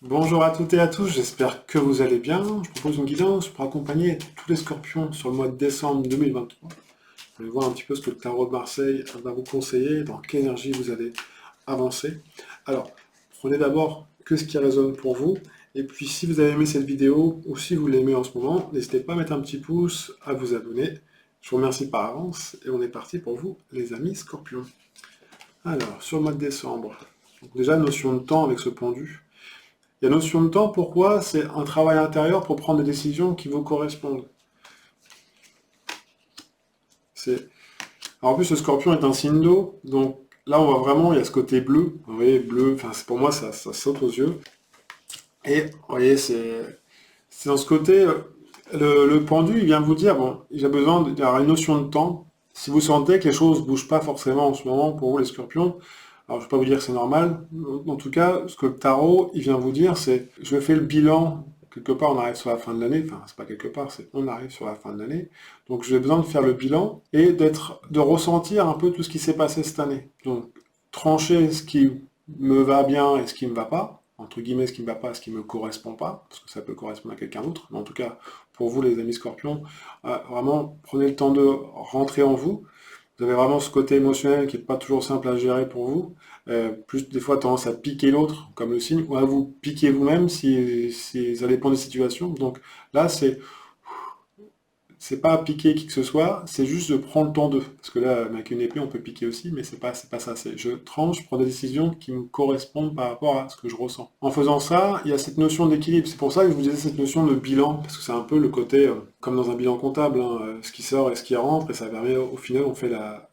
Bonjour à toutes et à tous, j'espère que vous allez bien. Je propose une guidance pour accompagner tous les scorpions sur le mois de décembre 2023. Vous allez voir un petit peu ce que le tarot de Marseille va vous conseiller, dans quelle énergie vous allez avancer. Alors, prenez d'abord que ce qui résonne pour vous. Et puis, si vous avez aimé cette vidéo ou si vous l'aimez en ce moment, n'hésitez pas à mettre un petit pouce, à vous abonner. Je vous remercie par avance et on est parti pour vous, les amis scorpions. Alors, sur le mois de décembre, donc déjà notion de temps avec ce pendu. Il y a notion de temps, pourquoi? C'est un travail intérieur pour prendre des décisions qui vous correspondent. C'est... Alors, en plus, le scorpion est un signe d'eau, donc là, on voit vraiment, il y a ce côté bleu. Vous voyez, bleu, enfin, pour moi, ça saute aux yeux. Et, vous voyez, c'est dans ce côté, le pendu, il vient vous dire, bon, j'ai besoin d'avoir une notion de temps. Si vous sentez que les choses ne bougent pas forcément en ce moment pour vous, les scorpions, alors je ne vais pas vous dire que c'est normal. En tout cas, ce que le tarot, il vient vous dire, c'est, je fais le bilan. Quelque part, on arrive sur la fin de l'année. Enfin, c'est pas quelque part, c'est on arrive sur la fin de l'année. Donc, j'ai besoin de faire le bilan et de ressentir un peu tout ce qui s'est passé cette année. Donc, trancher ce qui me va bien et ce qui ne me va pas, entre guillemets, ce qui ne me va pas, ce qui ne me correspond pas, parce que ça peut correspondre à quelqu'un d'autre, mais en tout cas, pour vous, les amis scorpions, vraiment, prenez le temps de rentrer en vous. Vous avez vraiment ce côté émotionnel qui n'est pas toujours simple à gérer pour vous. Plus des fois tendance à piquer l'autre, comme le signe, ou à vous piquer vous-même si ça dépend des situations. Donc là, c'est pas piquer qui que ce soit, c'est juste de prendre le temps d'eux. Parce que là, avec une épée, on peut piquer aussi, mais c'est pas ça. C'est je tranche, je prends des décisions qui me correspondent par rapport à ce que je ressens. En faisant ça, il y a cette notion d'équilibre. C'est pour ça que je vous disais cette notion de bilan, parce que c'est un peu le côté, comme dans un bilan comptable, hein, ce qui sort et ce qui rentre, et ça permet, au final, on fait la,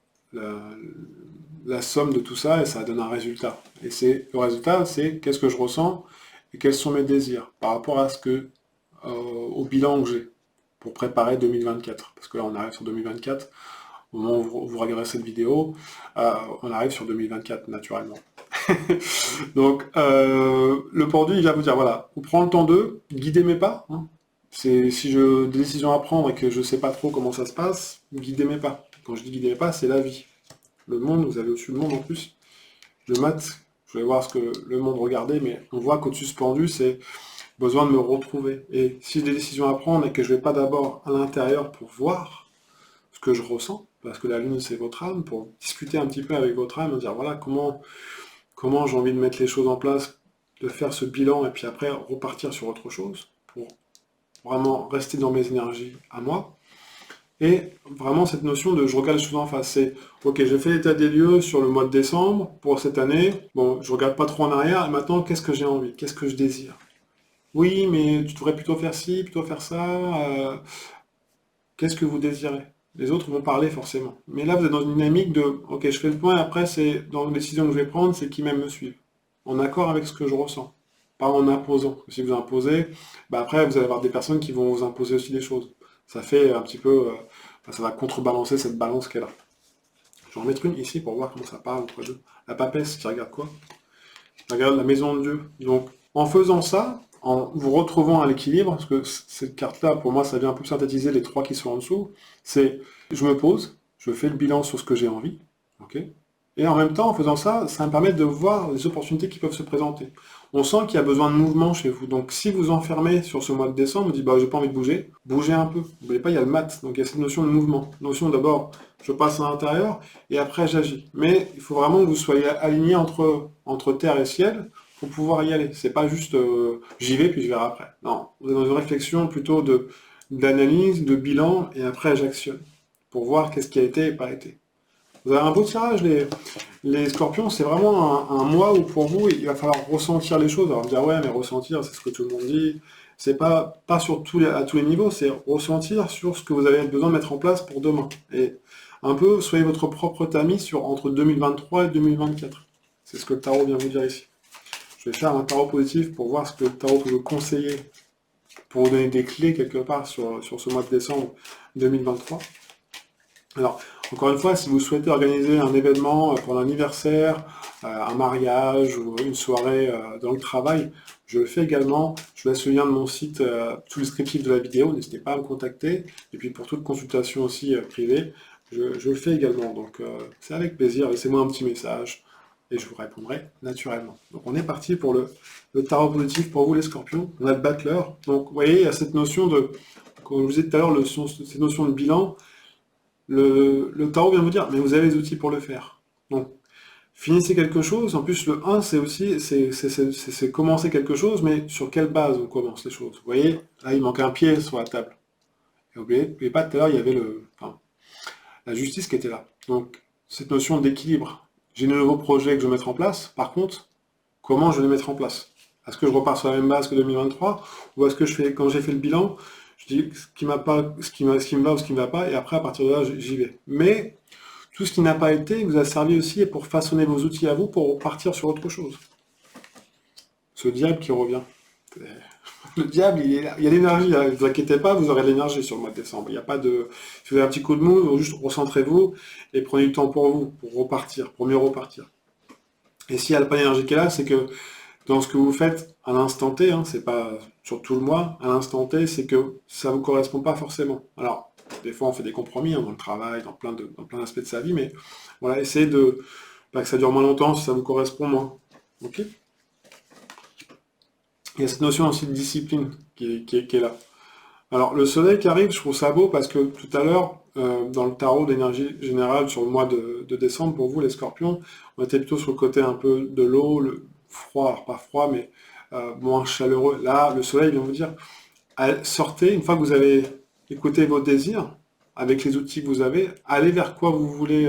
la somme de tout ça, et ça donne un résultat. Et le résultat, c'est qu'est-ce que je ressens, et quels sont mes désirs, par rapport à au bilan que j'ai pour préparer 2024. Parce que là, on arrive sur 2024. Au moment où vous regarderez cette vidéo, on arrive sur 2024, naturellement. Donc, le pendu, il vient vous dire, voilà, vous prenez le temps d'eux, guidez mes pas. Hein. C'est si j'ai des décisions à prendre et que je ne sais pas trop comment ça se passe, guidez mes pas. Quand je dis guidez mes pas, c'est la vie. Le monde, vous avez au-dessus le monde en plus. Le mat, je vais voir ce que le monde regardait, mais on voit qu'au-dessus suspendu, c'est besoin de me retrouver. Et si j'ai des décisions à prendre et que je ne vais pas d'abord à l'intérieur pour voir ce que je ressens, parce que la lune c'est votre âme, pour discuter un petit peu avec votre âme, dire voilà comment j'ai envie de mettre les choses en place, de faire ce bilan et puis après repartir sur autre chose, pour vraiment rester dans mes énergies à moi. Et vraiment cette notion de je regarde les choses en face, c'est ok, j'ai fait l'état des lieux sur le mois de décembre pour cette année, bon, je regarde pas trop en arrière, et maintenant qu'est-ce que j'ai envie, qu'est-ce que je désire? Oui, mais tu devrais plutôt faire ci, plutôt faire ça. Qu'est-ce que vous désirez? Les autres vont parler forcément. Mais là, vous êtes dans une dynamique de, ok, je fais le point, et après, c'est dans les décisions que je vais prendre, c'est qui même me suivent. En accord avec ce que je ressens. Pas en imposant. Si vous imposez, bah après, vous allez avoir des personnes qui vont vous imposer aussi des choses. Ça fait un petit peu, ça va contrebalancer cette balance qu'elle a. Je vais en mettre une ici pour voir comment ça parle entre deux. La papesse qui regarde quoi? Regarde la maison de Dieu. Donc, en faisant ça, en vous retrouvant à l'équilibre, parce que cette carte-là, pour moi, ça vient un peu synthétiser les trois qui sont en dessous, c'est je me pose, je fais le bilan sur ce que j'ai envie, ok? Et en même temps, en faisant ça, ça me permet de voir les opportunités qui peuvent se présenter. On sent qu'il y a besoin de mouvement chez vous. Donc, si vous enfermez sur ce mois de décembre, vous dites, bah, j'ai pas envie de bouger, bougez un peu. N'oubliez pas, il y a le mat. Donc, il y a cette notion de mouvement. Notion d'abord, je passe à l'intérieur et après, j'agis. Mais il faut vraiment que vous soyez aligné entre terre et ciel pour pouvoir y aller. C'est pas juste, j'y vais puis je verrai après. Non, vous êtes dans une réflexion plutôt d'analyse, de bilan et après, j'actionne pour voir qu'est-ce qui a été et pas été. Vous avez un beau tirage, les scorpions, c'est vraiment un mois où pour vous, il va falloir ressentir les choses. Alors me dire, ouais, mais ressentir, c'est ce que tout le monde dit. C'est pas sur à tous les niveaux, c'est ressentir sur ce que vous avez besoin de mettre en place pour demain. Et un peu, soyez votre propre tamis entre 2023 et 2024. C'est ce que le tarot vient vous dire ici. Je vais faire un tarot positif pour voir ce que le tarot peut vous conseiller, pour vous donner des clés quelque part sur ce mois de décembre 2023. Alors, encore une fois, si vous souhaitez organiser un événement pour un anniversaire, un mariage ou une soirée dans le travail, je le fais également. Je vous laisse le lien de mon site sous le descriptif de la vidéo, n'hésitez pas à me contacter. Et puis pour toute consultation aussi privée, je le fais également. Donc c'est avec plaisir, laissez-moi un petit message et je vous répondrai naturellement. Donc on est parti pour le le tarot positif pour vous les scorpions. On a le battleur. Donc vous voyez, il y a cette notion de, comme je vous disais tout à l'heure, cette notion de bilan. Le tarot vient vous dire, mais vous avez les outils pour le faire. Donc finissez quelque chose. En plus, le 1, c'est aussi c'est commencer quelque chose, mais sur quelle base on commence les choses. Vous voyez, là, il manque un pied sur la table. Et n'oubliez pas, tout à l'heure, il y avait la justice qui était là. Donc, cette notion d'équilibre. J'ai de nouveaux projets que je vais mettre en place. Par contre, comment je vais les mettre en place? Est-ce que je repars sur la même base que 2023? Ou est-ce que quand j'ai fait le bilan, je dis ce qui m'a pas, ce qui me va ou ce qui ne va pas, et après, à partir de là, j'y vais. Mais, tout ce qui n'a pas été vous a servi aussi pour façonner vos outils à vous pour partir sur autre chose. Ce diable qui revient. Le diable, il est là. Il y a l'énergie, ne vous inquiétez pas, vous aurez de l'énergie sur le mois de décembre. Il n'y a pas de... Si vous avez un petit coup de mou, juste recentrez-vous et prenez du temps pour vous, pour repartir, pour mieux repartir. Et s'il n'y a pas d'énergie qui est là, c'est que dans ce que vous faites à l'instant T, hein, c'est pas sur tout le mois, à l'instant T, c'est que ça ne vous correspond pas forcément. Alors, des fois, on fait des compromis hein, dans le travail, dans plein d'aspects de sa vie, mais voilà, essayez de pas que ça dure moins longtemps si ça vous correspond moins. Ok? Il y a cette notion aussi de discipline qui est là. Alors, le soleil qui arrive, je trouve ça beau parce que tout à l'heure, dans le tarot d'énergie générale sur le mois de décembre, pour vous, les scorpions, on était plutôt sur le côté un peu de l'eau, le froid, alors pas froid, mais moins chaleureux. Là, le soleil vient vous dire, sortez, une fois que vous avez écouté vos désirs, avec les outils que vous avez, allez vers quoi vous voulez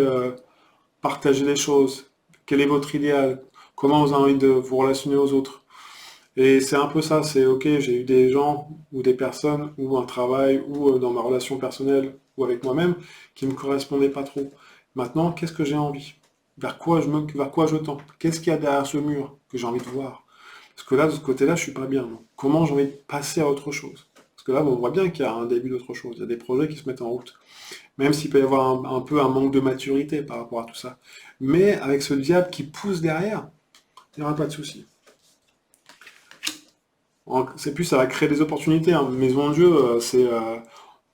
partager les choses, quel est votre idéal, comment vous avez envie de vous relationner aux autres. Et c'est un peu ça, c'est ok, j'ai eu des gens ou des personnes ou un travail ou dans ma relation personnelle ou avec moi-même qui me correspondaient pas trop. Maintenant, qu'est-ce que j'ai envie? Vers quoi je tends? Qu'est-ce qu'il y a derrière ce mur que j'ai envie de voir? Parce que là, de ce côté-là, je suis pas bien. Donc, comment j'ai envie de passer à autre chose? Parce que là, on voit bien qu'il y a un début d'autre chose. Il y a des projets qui se mettent en route. Même s'il peut y avoir un peu un manque de maturité par rapport à tout ça. Mais avec ce diable qui pousse derrière, il n'y aura pas de souci. C'est plus, ça va créer des opportunités. Hein. Maison de jeu, c'est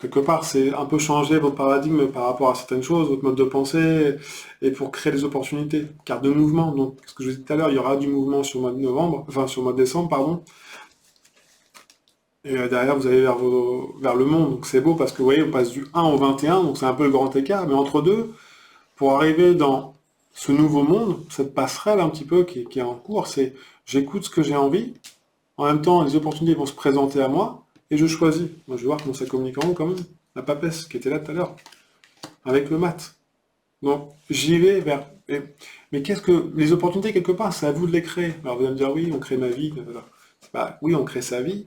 quelque part, c'est un peu changer votre paradigme par rapport à certaines choses, votre mode de pensée, et pour créer des opportunités. Carte de mouvement. Donc, ce que je vous disais tout à l'heure, il y aura du mouvement sur le mois de novembre, enfin sur le mois de décembre, pardon. Et derrière, vous allez vers le monde. Donc c'est beau parce que vous voyez, on passe du 1 au 21, donc c'est un peu le grand écart. Mais entre deux, pour arriver dans ce nouveau monde, cette passerelle un petit peu qui est en cours, c'est j'écoute ce que j'ai envie. En même temps, les opportunités vont se présenter à moi et je choisis. Moi, je vais voir comment ça communique en haut quand même. La papesse qui était là tout à l'heure, avec le mat. Donc, j'y vais vers... Mais qu'est-ce que... Les opportunités, quelque part, c'est à vous de les créer. Alors, vous allez me dire, oui, on crée ma vie. Voilà. Bah, oui, on crée sa vie,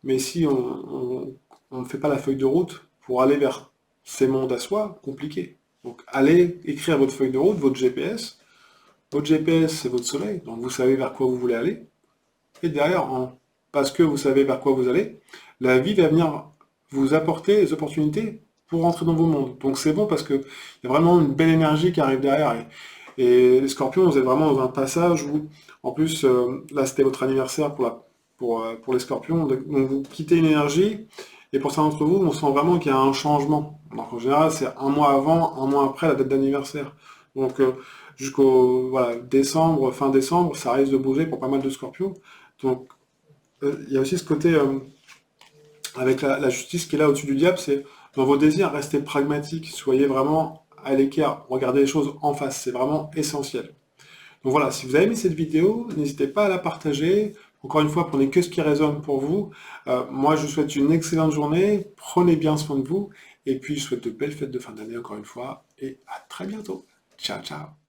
mais si on ne fait pas la feuille de route pour aller vers ces mondes à soi, compliqué. Donc, allez écrire votre feuille de route, votre GPS. Votre GPS, c'est votre soleil, donc vous savez vers quoi vous voulez aller. Et derrière, parce que vous savez vers quoi vous allez, la vie va venir vous apporter des opportunités pour rentrer dans vos mondes. Donc c'est bon parce qu'il y a vraiment une belle énergie qui arrive derrière. Et les scorpions, vous êtes vraiment dans un passage où, en plus, là c'était votre anniversaire pour les scorpions, donc vous quittez une énergie, et pour certains d'entre vous, on sent vraiment qu'il y a un changement. Donc en général, c'est un mois avant, un mois après la date d'anniversaire. Donc jusqu'au décembre, fin décembre, ça risque de bouger pour pas mal de scorpions. Donc, il y a aussi ce côté, avec la justice qui est là au-dessus du diable, c'est dans vos désirs, restez pragmatique, soyez vraiment à l'écart, regardez les choses en face, c'est vraiment essentiel. Donc voilà, si vous avez aimé cette vidéo, n'hésitez pas à la partager. Encore une fois, prenez que ce qui résonne pour vous. Moi, je vous souhaite une excellente journée, prenez bien soin de vous, et puis je souhaite de belles fêtes de fin d'année encore une fois, et à très bientôt. Ciao, ciao.